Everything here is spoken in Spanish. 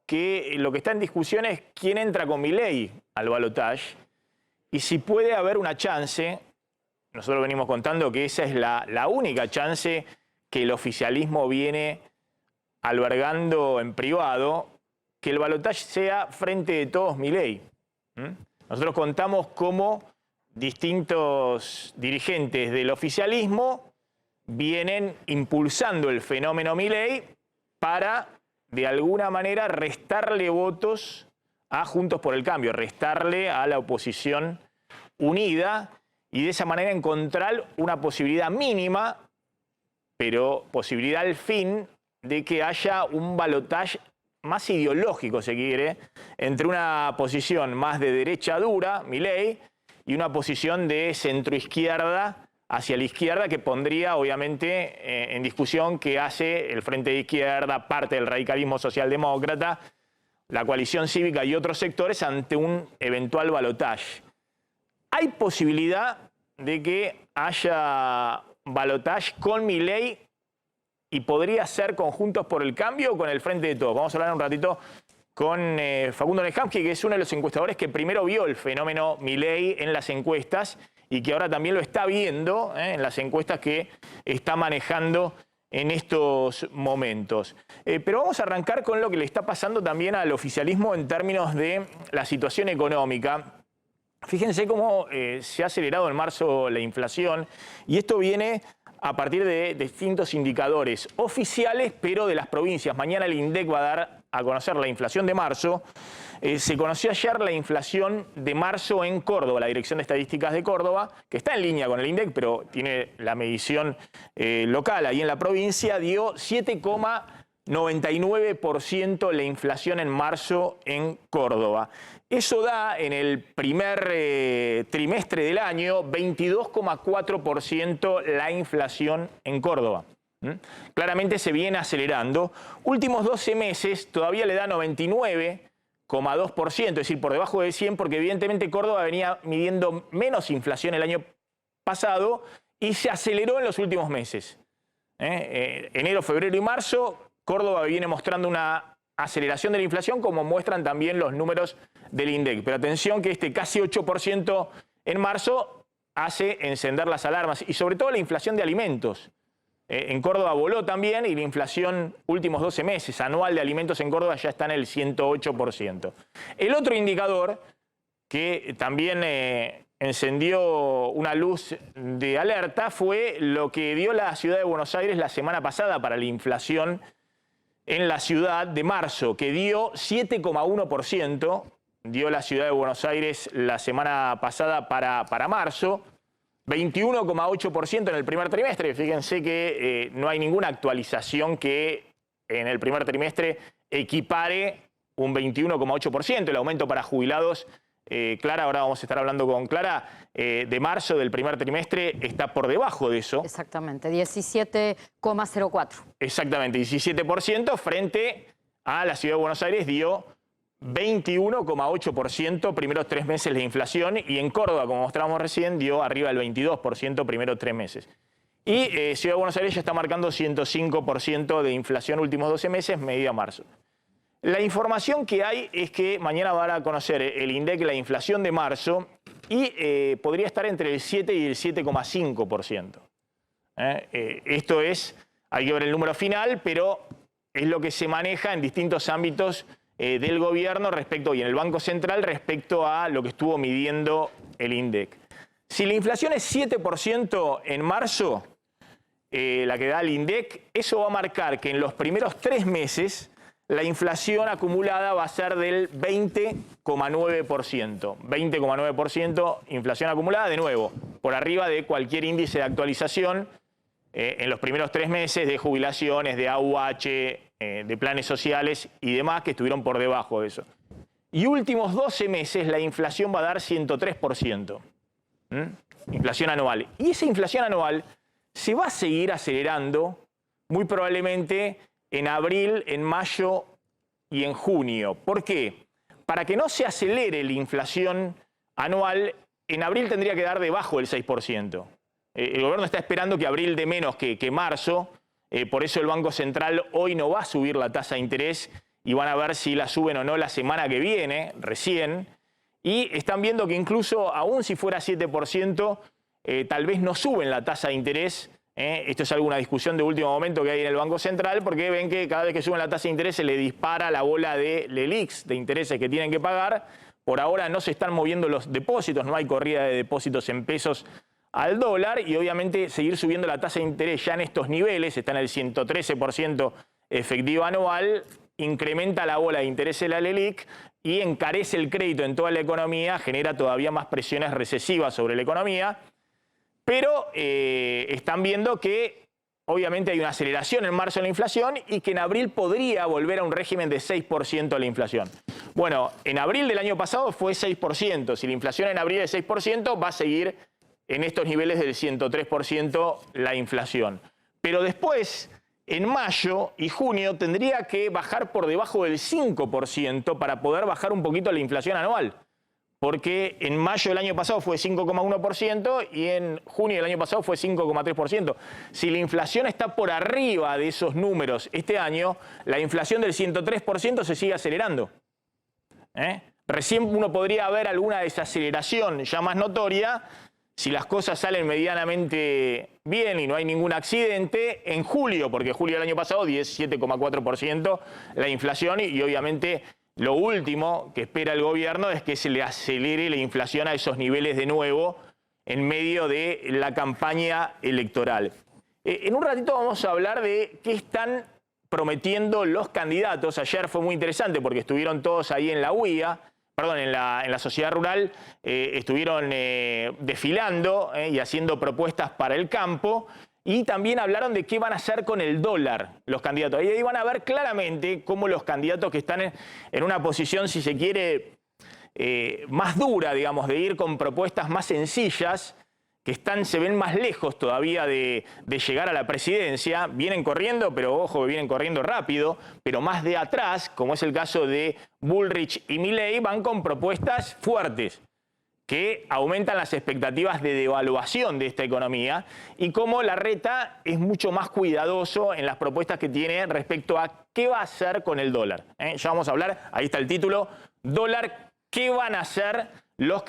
que lo que está en discusión es quién entra con Milei al balotaje y si puede haber una chance. Nosotros venimos contando que esa es la única chance que el oficialismo viene albergando en privado, que el balotaje sea frente de todos Milei. Nosotros contamos cómo distintos dirigentes del oficialismo vienen impulsando el fenómeno Milei para, de alguna manera, restarle votos a Juntos por el Cambio, restarle a la oposición unida y de esa manera encontrar una posibilidad mínima, pero posibilidad al fin, de que haya un balotaje más ideológico, se quiere, entre una posición más de derecha dura, Milei, y una posición de centroizquierda hacia la izquierda, que pondría obviamente en discusión qué hace el Frente de Izquierda, parte del radicalismo socialdemócrata, la coalición cívica y otros sectores ante un eventual balotaje. ¿Hay posibilidad de que haya balotaje con Milei y podría ser con Juntos por el Cambio o con el Frente de Todos? Vamos a hablar un ratito con Facundo Nejamsky, que es uno de los encuestadores que primero vio el fenómeno Milei en las encuestas y que ahora también lo está viendo en las encuestas que está manejando en estos momentos. Pero vamos a arrancar con lo que le está pasando también al oficialismo en términos de la situación económica. Fíjense cómo se ha acelerado en marzo la inflación y esto viene a partir de distintos indicadores oficiales, pero de las provincias. Mañana el INDEC va a dar a conocer la inflación de marzo. Se conoció ayer la inflación de marzo en Córdoba, la Dirección de Estadísticas de Córdoba, que está en línea con el INDEC, pero tiene la medición local ahí en la provincia, dio 7,99% la inflación en marzo en Córdoba. Eso da en el primer trimestre del año 22,4% la inflación en Córdoba. Claramente se viene acelerando. Últimos 12 meses todavía le da 99,2%, es decir, por debajo de 100, porque evidentemente Córdoba venía midiendo menos inflación el año pasado y se aceleró en los últimos meses. Enero, febrero y marzo, Córdoba viene mostrando una aceleración de la inflación, como muestran también los números del INDEC. Pero atención que este casi 8% en marzo hace encender las alarmas y sobre todo la inflación de alimentos. En Córdoba voló también y la inflación últimos 12 meses anual de alimentos en Córdoba ya está en el 108%. El otro indicador que también encendió una luz de alerta fue lo que dio la ciudad de Buenos Aires la semana pasada para la inflación en la ciudad de marzo, que dio 7,1%, dio la ciudad de Buenos Aires la semana pasada para marzo, 21,8% en el primer trimestre. Fíjense que no hay ninguna actualización que en el primer trimestre equipare un 21,8%. El aumento para jubilados, Clara, ahora vamos a estar hablando con Clara, de marzo del primer trimestre está por debajo de eso. Exactamente, 17,04. Exactamente, 17% frente a la ciudad de Buenos Aires dio 21,8% primeros 3 meses de inflación y en Córdoba, como mostramos recién, dio arriba del 22% primeros 3 meses. Y Ciudad de Buenos Aires ya está marcando 105% de inflación últimos 12 meses, medida marzo. La información que hay es que mañana va a dar a conocer el INDEC la inflación de marzo y podría estar entre el 7 y el 7,5%. Esto es, hay que ver el número final, pero es lo que se maneja en distintos ámbitos del gobierno respecto, y en el Banco Central respecto a lo que estuvo midiendo el INDEC. Si la inflación es 7% en marzo, la que da el INDEC, eso va a marcar que en los primeros 3 meses la inflación acumulada va a ser del 20,9%. 20,9% inflación acumulada, de nuevo, por arriba de cualquier índice de actualización en los primeros 3 meses de jubilaciones, de AUH, de planes sociales y demás que estuvieron por debajo de eso. Y últimos 12 meses la inflación va a dar 103%. Inflación anual. Y esa inflación anual se va a seguir acelerando muy probablemente en abril, en mayo y en junio. ¿Por qué? Para que no se acelere la inflación anual, en abril tendría que dar debajo del 6%. El gobierno está esperando que abril dé menos que marzo. Por eso el Banco Central hoy no va a subir la tasa de interés y van a ver si la suben o no la semana que viene, recién. Y están viendo que incluso, aún si fuera 7%, tal vez no suben la tasa de interés. Esto es alguna discusión de último momento que hay en el Banco Central, porque ven que cada vez que suben la tasa de interés se le dispara la bola de LELIQs, de intereses que tienen que pagar. Por ahora no se están moviendo los depósitos, no hay corrida de depósitos en pesos al dólar, y obviamente seguir subiendo la tasa de interés ya en estos niveles, está en el 113% efectiva anual, incrementa la bola de interés de la LELIQ y encarece el crédito en toda la economía, genera todavía más presiones recesivas sobre la economía, pero están viendo que obviamente hay una aceleración en marzo en la inflación y que en abril podría volver a un régimen de 6% la inflación. Bueno, en abril del año pasado fue 6%, si la inflación en abril es 6%, va a seguir en estos niveles del 103% la inflación. Pero después, en mayo y junio, tendría que bajar por debajo del 5% para poder bajar un poquito la inflación anual. Porque en mayo del año pasado fue 5,1% y en junio del año pasado fue 5,3%. Si la inflación está por arriba de esos números este año, la inflación del 103% se sigue acelerando. Recién uno podría ver alguna desaceleración ya más notoria si las cosas salen medianamente bien y no hay ningún accidente en julio, porque julio del año pasado 17,4% la inflación y obviamente lo último que espera el gobierno es que se le acelere la inflación a esos niveles de nuevo en medio de la campaña electoral. En un ratito vamos a hablar de qué están prometiendo los candidatos. Ayer fue muy interesante porque estuvieron todos ahí en la UIA, perdón, en la sociedad rural, estuvieron desfilando y haciendo propuestas para el campo. Y también hablaron de qué van a hacer con el dólar los candidatos. Y ahí van a ver claramente cómo los candidatos que están en una posición, si se quiere, más dura, digamos, de ir con propuestas más sencillas, que se ven más lejos todavía de llegar a la presidencia. Vienen corriendo, pero ojo que vienen corriendo rápido, pero más de atrás, como es el caso de Bullrich y Milei, van con propuestas fuertes que aumentan las expectativas de devaluación de esta economía y cómo Larreta es mucho más cuidadoso en las propuestas que tiene respecto a qué va a hacer con el dólar. Ya vamos a hablar, ahí está el título, dólar, ¿qué van a hacer los